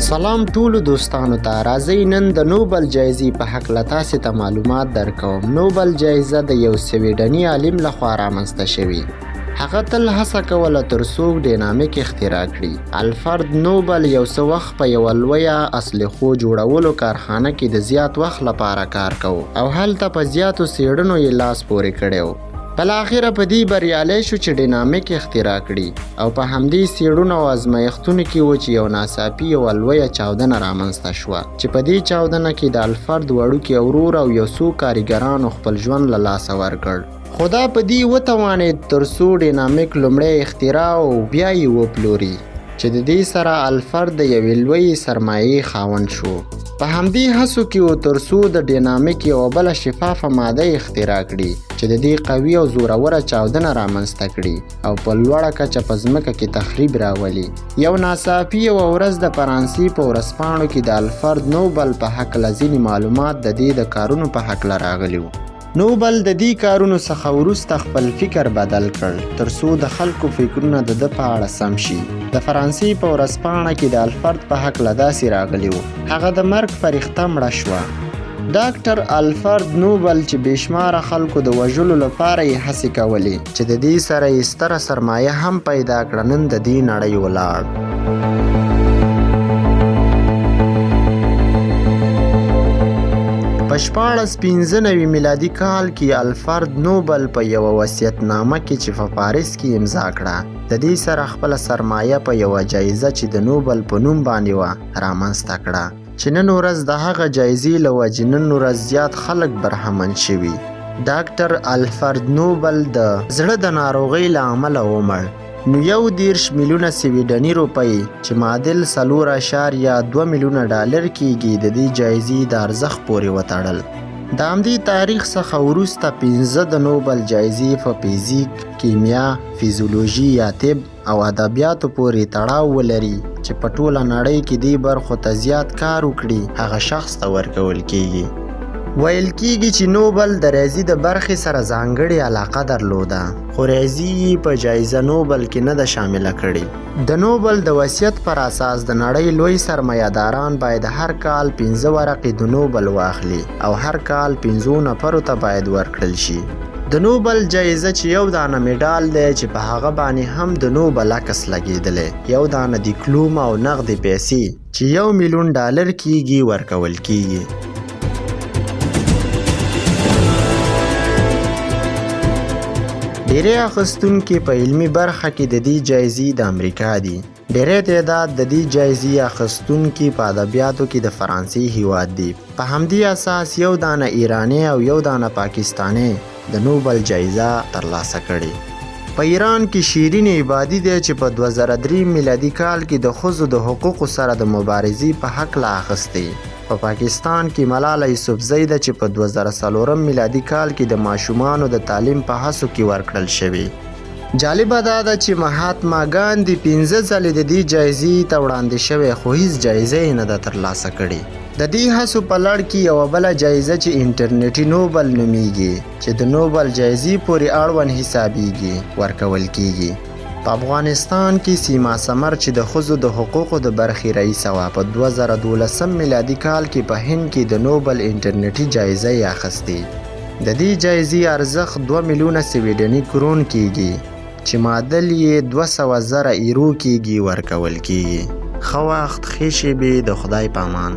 سلام ټولو دوستانو ته. راځئ نن د نوبل جایزې په هکله تاسې ته معلومات درکوم. نوبل جایزه د یو سویډني عالم لخوا رامنځته شوې. هغه تل هڅه کوله تر څو ډینامیک اختراع کړي. الفرد نوبل یو څه وخت په یوه لویه اسلحو جوړولو کارخانه کې د زیات وخت لپاره کار کوو او هلته په زیاتو څېړنو یې لاس پورې کړی و. بالاخره په دې بریالی شو چې ډینامیک اختراع کړي او په همدې څېړنو او ازمایښتونو کې و چې یو ناڅاپي یوه لویه چاودنه رامنځته شوه چې په دې چاودنه کې د الفرد وړوکی ورور او یو څو کارګرانو خپل ژوند له لاسه ورکړ. خو دا په دې وتوانېد تر څو ډینامیک لومړی اختراع او بیا یې وپلوري چې د دې سره الفرد د یوې لویې سرمایې خاوند شو. په همدې هڅو کې و تر څو د ډینامیک یوه بله شفافه ماده اختراع کړي چې د دې قوي او زوروره چاودنه رامنځته کړي او په لوړه کچه په ځمکه کې تخریب راولي. یو ناڅاپي یوه ورځ د فرانسې په ورځپاڼو کې د الفرد نوبل په هکله ځینې معلومات د دې د کارونو په هکله راغلي وو. نوبل د دې کارونو څخه وروسته خپل فکر بدل کړ تر څو د خلکو فکرونه د ده په اړه سم شي. د فرانسې په ورځپاڼه کې د الفرد په هکله داسې راغلي وو: هغه د مرګ فرښته مړه شوه. ډاکټر الفرد نوبل چې بېشماره خلکو د وژلو لپاره یې هڅې کولې چې د دې سره یې ستره سرمایه هم پیدا کړه، نن د دې نړۍ ولاړ. په 1495 میلادي کال کې الفرد نوبل په یوه وصیتنامه کې چې په پاریس کې امضا کړه د دې سره خپله سرمایه په یوه جایزه چې د نوبل په نوم باندې وه رامنځته کړه چې نن ورځ د هغه جایزې له وجې نن ورځ زیات خلک برهمن شوي. ډاکټر الفرد نوبل د زړه د ناروغۍ له امله ومړ. نو 21 میلیونه سویډني روپۍ چې معادل 4.2 میلیونه ډالر کیږي د دې جایزې د ارزښت پورې وتړل. د همدې تاریخ څخه وروسته 15 د نوبل جایزې په فزیک، کیمیا، فیزیولوژي یا طب او ادبیاتو پورې تړاو ولري چې په ټوله نړۍ کې دې برخو ته زیات کار وکړي هغه شخص ته ورکول کیږي. ویل کیږي چې نوبل د ریاضي د برخې سره ځانګړې علاقه درلوده، خو ریاضي یې په جایزه نوبل کې نه ده شامله کړې. د نوبل د وصیت پر اساس د نړۍ لوی سرمایه‌داران باید هر کال 15 ورقې د نوبل واخلي او هر کال 15 نفرو ته باید ورکړل شي. د نوبل جایزه چې یو دانه میډال دی چې په هغه باندې هم د نوبل عکس لګېدلی، یو دانه دیپلوم او نغدې پیسې چې 1 میلیون ډالر کیږي ورکول کیږي. ډیری اخیستونکي په علمي برخه کې د دې جایزې د امریکا دي. ډیری تعداد د دې جایزې اخیستونکي په ادبیاتو کې د فرانسې هیواد دي. په همدې اساس یو دانه ایرانی او یو دانه پاکستانی د نوبل جایزه ترلاسه کړې. په ایران کې شیرین عبادي دی چې په 2003 میلادي کال کې د ښځو د حقوقو سره د مبارزې په هکله اخیستې. په پاکستان کې ملاله یوسفزۍ ده چې په 2004 میلادي کال کې د ماشومانو د تعلیم په هڅو کې ورکړل شوې. جالبه دا ده چې مهاتما ګاندي 15 ځلې د دې جایزې ته وړاندې شوی خو هیڅ جایزه یې نه ده ترلاسه کړې. د دې هڅو په لړ کې یوه بله جایزه چې انټرنیټي نوبل نومیږي چې د نوبل جایزې پورې اړوند حسابیږي ورکول کیږي. په افغانستان کې سیما سمر چې د ښځو د حقوقو د برخې رئیسه وه، په 2012 میلادي کال کې په هند کې د نوبل انټرنیټي جایزه یې اخیستې. د دې جایزې ارزښت 2 میلیونه سویډني کرون کیږي چې معادل یې 200,000 ایرو کیږي ورکول کیږي. ښه وخت، ښې شېبې، د خدای په امان.